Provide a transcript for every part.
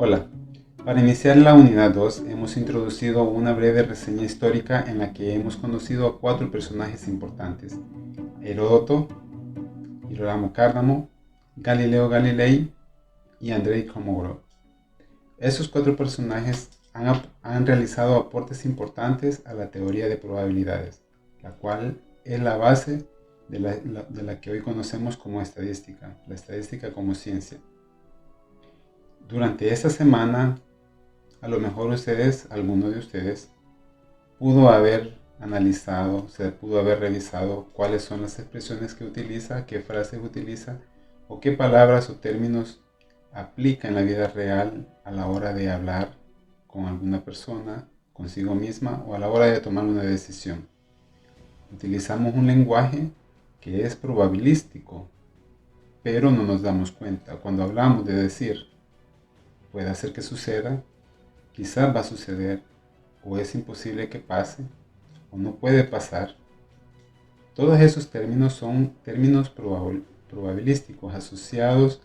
Hola, para iniciar la unidad 2 hemos introducido una breve reseña histórica en la que hemos conocido a 4 personajes importantes: Heródoto, Girolamo Cardamo, Galileo Galilei y Andrei Kolmogorov. Estos 4 personajes han realizado aportes importantes a la teoría de probabilidades, la cual es la base de la que hoy conocemos como estadística, la estadística como ciencia. Durante esta semana, a lo mejor alguno de ustedes, pudo haber analizado, se pudo haber revisado cuáles son las expresiones que utiliza, qué frases utiliza o qué palabras o términos aplica en la vida real a la hora de hablar con alguna persona, consigo misma o a la hora de tomar una decisión. Utilizamos un lenguaje que es probabilístico, pero no nos damos cuenta. Cuando hablamos de decir puede hacer que suceda, quizás va a suceder, o es imposible que pase, o no puede pasar. Todos esos términos son términos probabilísticos asociados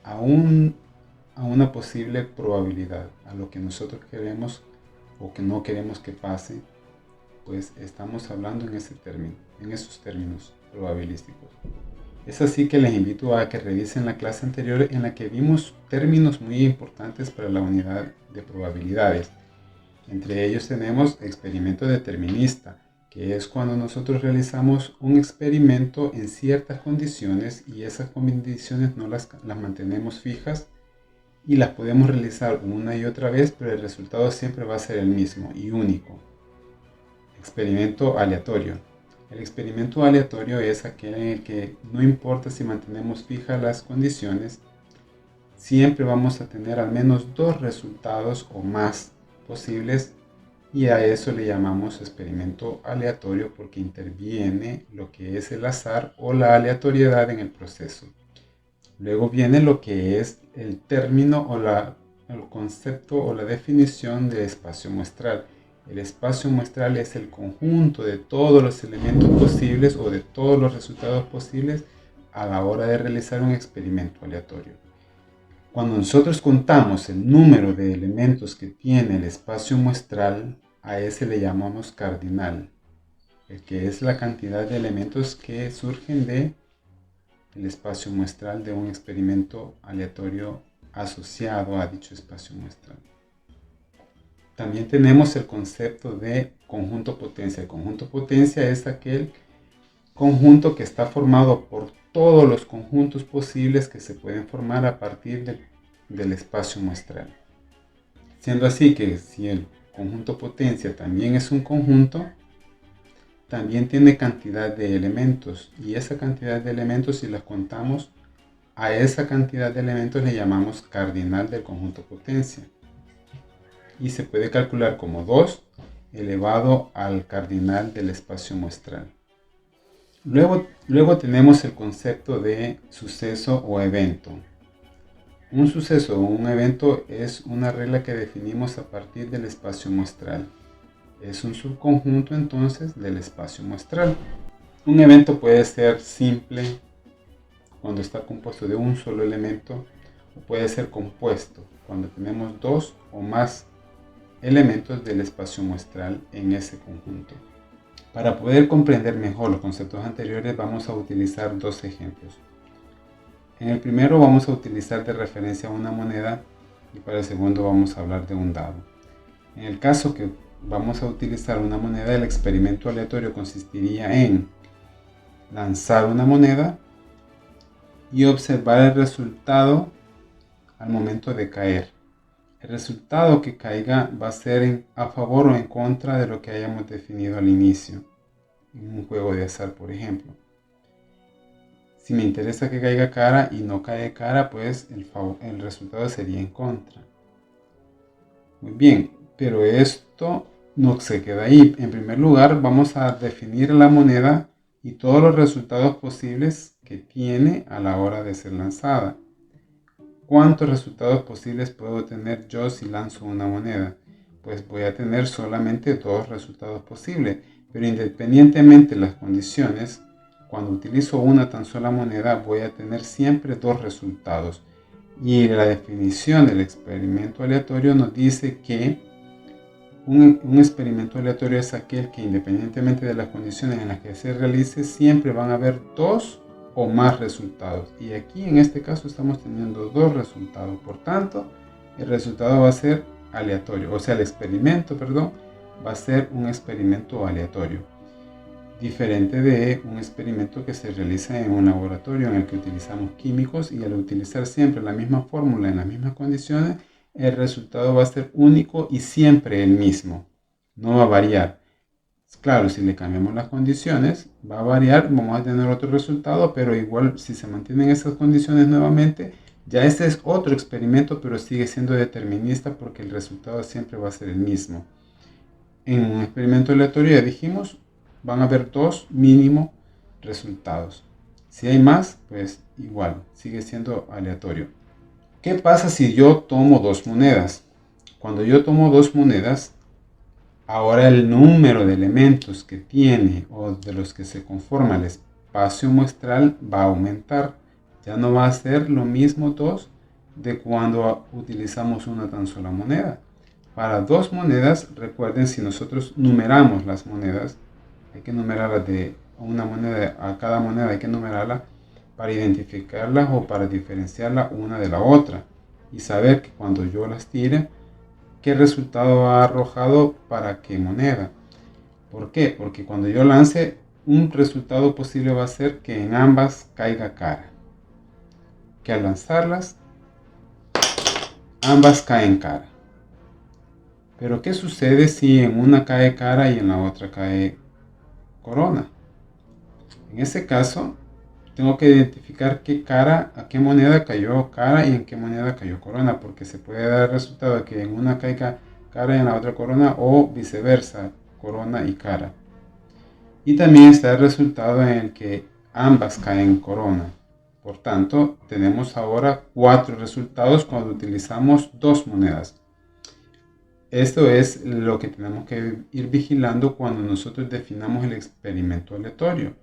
a una posible probabilidad, a lo que nosotros queremos o que no queremos que pase, pues estamos hablando en esos términos probabilísticos. Es así que les invito a que revisen la clase anterior en la que vimos términos muy importantes para la unidad de probabilidades. Entre ellos tenemos experimento determinista, que es cuando nosotros realizamos un experimento en ciertas condiciones y esas condiciones no las mantenemos fijas y las podemos realizar una y otra vez, pero el resultado siempre va a ser el mismo y único. Experimento aleatorio. El experimento aleatorio es aquel en el que no importa si mantenemos fijas las condiciones, siempre vamos a tener al menos 2 resultados o más posibles, y a eso le llamamos experimento aleatorio porque interviene lo que es el azar o la aleatoriedad en el proceso. Luego viene lo que es el término o el concepto o la definición de espacio muestral. El espacio muestral es el conjunto de todos los elementos posibles o de todos los resultados posibles a la hora de realizar un experimento aleatorio. Cuando nosotros contamos el número de elementos que tiene el espacio muestral, a ese le llamamos cardinal, el que es la cantidad de elementos que surgen del espacio muestral de un experimento aleatorio asociado a dicho espacio muestral. También tenemos el concepto de conjunto potencia. El conjunto potencia es aquel conjunto que está formado por todos los conjuntos posibles que se pueden formar a partir del espacio muestral. Siendo así que si el conjunto potencia también es un conjunto, también tiene cantidad de elementos, y esa cantidad de elementos, si las contamos, a esa cantidad de elementos le llamamos cardinal del conjunto potencia. Y se puede calcular como 2 elevado al cardinal del espacio muestral. Luego tenemos el concepto de suceso o evento. Un suceso o un evento es una regla que definimos a partir del espacio muestral. Es un subconjunto entonces del espacio muestral. Un evento puede ser simple cuando está compuesto de un solo elemento, o puede ser compuesto cuando tenemos 2 o más elementos del espacio muestral en ese conjunto. Para poder comprender mejor los conceptos anteriores vamos a utilizar 2 ejemplos. En el primero vamos a utilizar de referencia una moneda y para el segundo vamos a hablar de un dado. En el caso que vamos a utilizar una moneda, el experimento aleatorio consistiría en lanzar una moneda y observar el resultado al momento de caer. El resultado que caiga va a ser a favor o en contra de lo que hayamos definido al inicio, en un juego de azar, por ejemplo. Si me interesa que caiga cara y no cae cara, pues el resultado sería en contra. Muy bien, pero esto no se queda ahí. En primer lugar, vamos a definir la moneda y todos los resultados posibles que tiene a la hora de ser lanzada. ¿Cuántos resultados posibles puedo tener yo si lanzo una moneda? Pues voy a tener solamente 2 resultados posibles, pero independientemente de las condiciones, cuando utilizo una tan sola moneda voy a tener siempre 2 resultados. Y la definición del experimento aleatorio nos dice que un experimento aleatorio es aquel que, independientemente de las condiciones en las que se realice, siempre van a haber dos o más resultados. Y aquí en este caso estamos teniendo dos resultados. Por tanto, el resultado va a ser aleatorio. O sea, el experimento, perdón, va a ser un experimento aleatorio. Diferente de un experimento que se realiza en un laboratorio en el que utilizamos químicos, y al utilizar siempre la misma fórmula en las mismas condiciones, el resultado va a ser único y siempre el mismo, no va a variar. Claro, si le cambiamos las condiciones, va a variar, vamos a tener otro resultado, pero igual si se mantienen esas condiciones nuevamente, ya este es otro experimento, pero sigue siendo determinista porque el resultado siempre va a ser el mismo. En un experimento aleatorio, ya dijimos, van a haber dos mínimo resultados. Si hay más, pues igual, sigue siendo aleatorio. ¿Qué pasa si yo tomo dos monedas? Cuando yo tomo dos monedas, ahora el número de elementos que tiene o de los que se conforma el espacio muestral va a aumentar. Ya no va a ser lo mismo dos de cuando utilizamos una tan sola moneda. Para dos monedas, recuerden, si nosotros numeramos las monedas, hay que numerarlas de una moneda a cada moneda, hay que numerarla para identificarlas o para diferenciarla una de la otra y saber que cuando yo las tire, qué resultado ha arrojado para qué moneda. ¿Por qué? Porque cuando yo lance, un resultado posible va a ser que en ambas caiga cara. Que al lanzarlas, ambas caen cara. Pero ¿qué sucede si en una cae cara y en la otra cae corona? En ese caso, tengo que identificar a qué moneda cayó cara y en qué moneda cayó corona, porque se puede dar el resultado de que en una caiga cara y en la otra corona, o viceversa, corona y cara. Y también está el resultado en el que ambas caen corona. Por tanto, tenemos ahora 4 resultados cuando utilizamos dos monedas. Esto es lo que tenemos que ir vigilando cuando nosotros definamos el experimento aleatorio.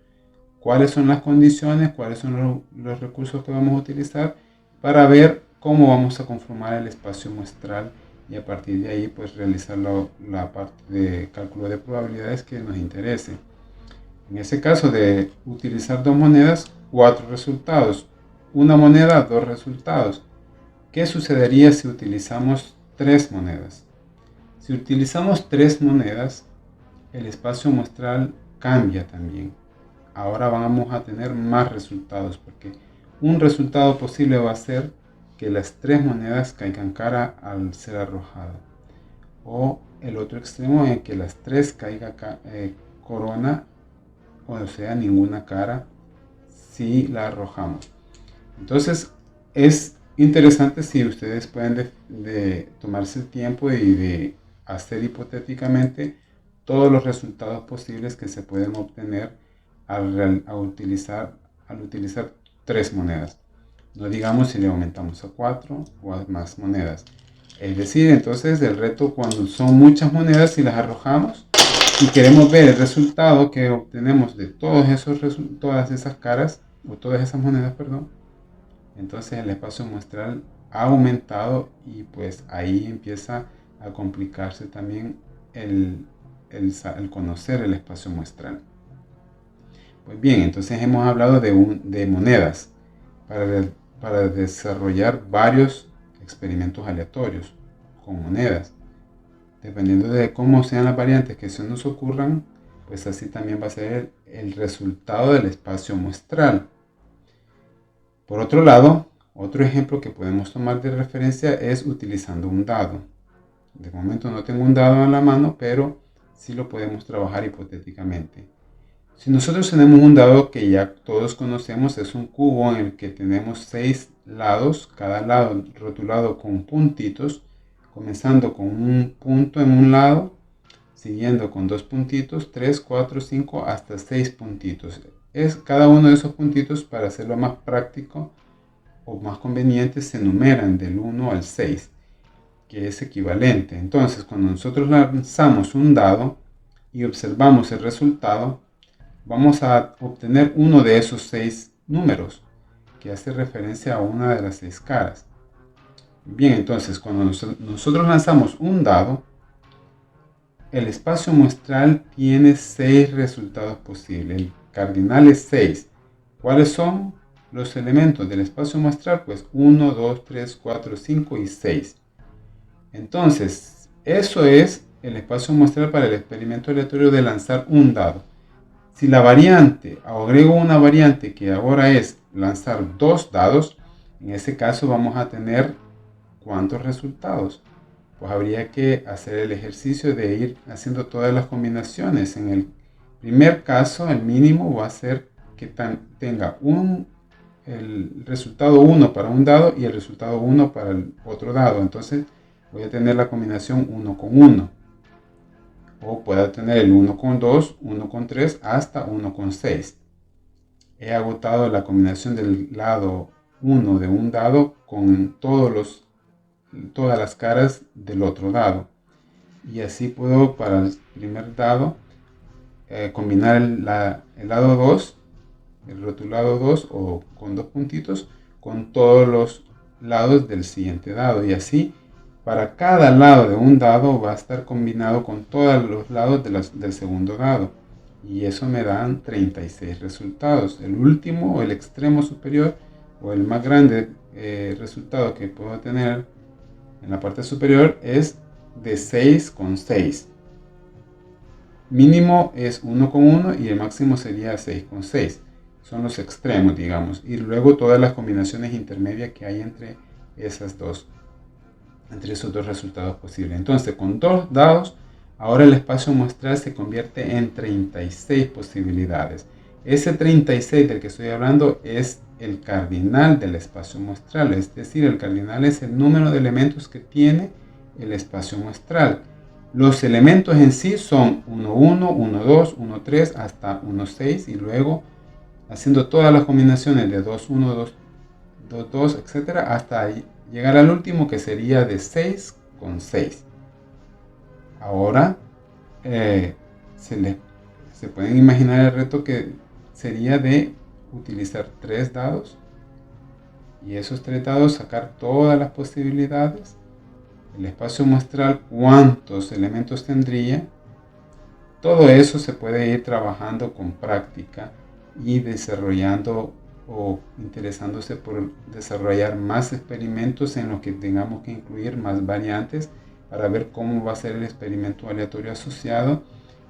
Cuáles son las condiciones, cuáles son los recursos que vamos a utilizar para ver cómo vamos a conformar el espacio muestral, y a partir de ahí pues realizar la parte de cálculo de probabilidades que nos interese. En ese caso de utilizar dos monedas, 4 resultados. Una moneda, 2 resultados. ¿Qué sucedería si utilizamos 3 monedas? Si utilizamos 3 monedas, el espacio muestral cambia también. Ahora vamos a tener más resultados, porque un resultado posible va a ser que las 3 monedas caigan cara al ser arrojada, o el otro extremo en que las 3 caigan corona, o sea, ninguna cara si la arrojamos. Entonces es interesante si ustedes pueden de tomarse el tiempo y de hacer hipotéticamente todos los resultados posibles que se pueden obtener al utilizar 3 monedas. No digamos si le aumentamos a 4 o a más monedas. Es decir, entonces el reto cuando son muchas monedas y las arrojamos y queremos ver el resultado que obtenemos de todas esas caras, o todas esas monedas, perdón, entonces el espacio muestral ha aumentado y pues ahí empieza a complicarse también el conocer el espacio muestral. Pues bien, entonces hemos hablado de monedas para desarrollar varios experimentos aleatorios con monedas. Dependiendo de cómo sean las variantes que se nos ocurran, pues así también va a ser el resultado del espacio muestral. Por otro lado, otro ejemplo que podemos tomar de referencia es utilizando un dado. De momento no tengo un dado en la mano, pero sí lo podemos trabajar hipotéticamente. Si nosotros tenemos un dado que ya todos conocemos, es un cubo en el que tenemos 6 lados, cada lado rotulado con puntitos, comenzando con un punto en un lado, siguiendo con 2 puntitos, 3, 4, 5, hasta 6 puntitos. Cada uno de esos puntitos, para hacerlo más práctico o más conveniente, se numeran del 1 al 6, que es equivalente. Entonces, cuando nosotros lanzamos un dado y observamos el resultado, vamos a obtener uno de esos 6 números, que hace referencia a una de las 6 caras. Bien, entonces cuando nosotros lanzamos un dado, el espacio muestral tiene 6 resultados posibles. El cardinal es 6. ¿Cuáles son los elementos del espacio muestral? Pues 1, 2, 3, 4, 5 y 6. Entonces, eso es el espacio muestral para el experimento aleatorio de lanzar un dado. Si la variante, o agrego una variante que ahora es lanzar 2 dados, en ese caso vamos a tener ¿cuántos resultados? Pues habría que hacer el ejercicio de ir haciendo todas las combinaciones. En el primer caso, el mínimo va a ser que tenga el resultado 1 para un dado y el resultado 1 para el otro dado. Entonces voy a tener la combinación 1 con 1. O pueda tener el 1 con 2, 1 con 3, hasta 1 con 6. He agotado la combinación del lado 1 de un dado con todas las caras del otro dado, y así puedo para el primer dado combinar el lado 2, el rotulado 2 o con 2 puntitos, con todos los lados del siguiente dado, y así para cada lado de un dado va a estar combinado con todos los lados del segundo dado, y eso me dan 36 resultados. El último o el extremo superior o el más grande resultado que puedo tener en la parte superior es de 6 con 6. Mínimo es 1 con 1 y el máximo sería 6 con 6. Son los extremos, digamos. Y luego todas las combinaciones intermedias que hay entre esos dos resultados posibles. Entonces, con 2 dados, ahora el espacio muestral se convierte en 36 posibilidades. Ese 36 del que estoy hablando es el cardinal del espacio muestral, es decir, el cardinal es el número de elementos que tiene el espacio muestral. Los elementos en sí son 1, 1, 1, 2, 1, 3 hasta 1, 6, y luego haciendo todas las combinaciones de 2, 1, 2, 2, 2, etc. hasta llegar al último, que sería de 6 con 6. Ahora se pueden imaginar el reto que sería de utilizar 3 dados, y esos 3 dados sacar todas las posibilidades, el espacio muestral cuántos elementos tendría. Todo eso se puede ir trabajando con práctica y desarrollando o interesándose por desarrollar más experimentos en los que tengamos que incluir más variantes para ver cómo va a ser el experimento aleatorio asociado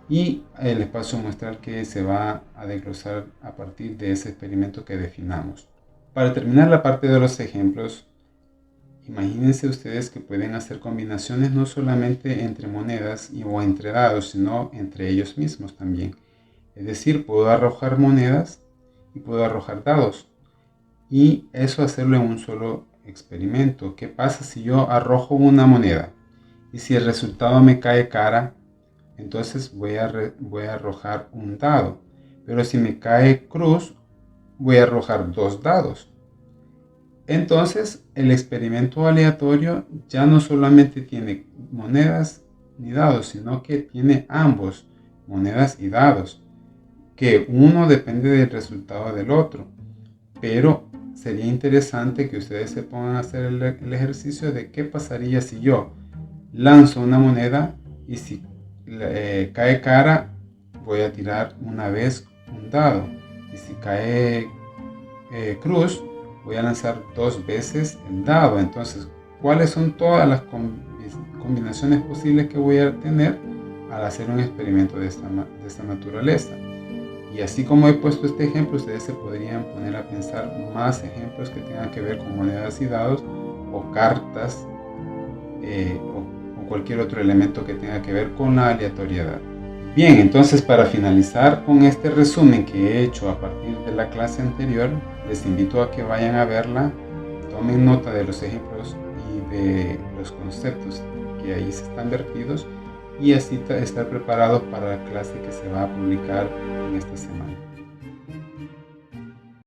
y el espacio muestral que se va a desglosar a partir de ese experimento que definamos. Para terminar la parte de los ejemplos, imagínense ustedes que pueden hacer combinaciones no solamente entre monedas o entre dados, sino entre ellos mismos también. Es decir, puedo arrojar monedas y puedo arrojar dados, y eso hacerlo en un solo experimento. ¿Qué pasa si yo arrojo una moneda y si el resultado me cae cara? Entonces voy a arrojar un dado, pero si me cae cruz, voy a arrojar 2 dados. Entonces el experimento aleatorio ya no solamente tiene monedas ni dados, sino que tiene ambos, monedas y dados, que uno depende del resultado del otro. Pero sería interesante que ustedes se pongan a hacer el ejercicio de qué pasaría si yo lanzo una moneda y si cae cara, voy a tirar una vez un dado, y si cae cruz, voy a lanzar 2 veces el dado. Entonces, ¿cuáles son todas las combinaciones posibles que voy a tener al hacer un experimento de esta naturaleza? Y así como he puesto este ejemplo, ustedes se podrían poner a pensar más ejemplos que tengan que ver con monedas y dados, o cartas, o cualquier otro elemento que tenga que ver con la aleatoriedad. Bien, entonces para finalizar con este resumen que he hecho a partir de la clase anterior, les invito a que vayan a verla, tomen nota de los ejemplos y de los conceptos que ahí se están vertidos, y así estar preparados para la clase que se va a publicar en esta semana.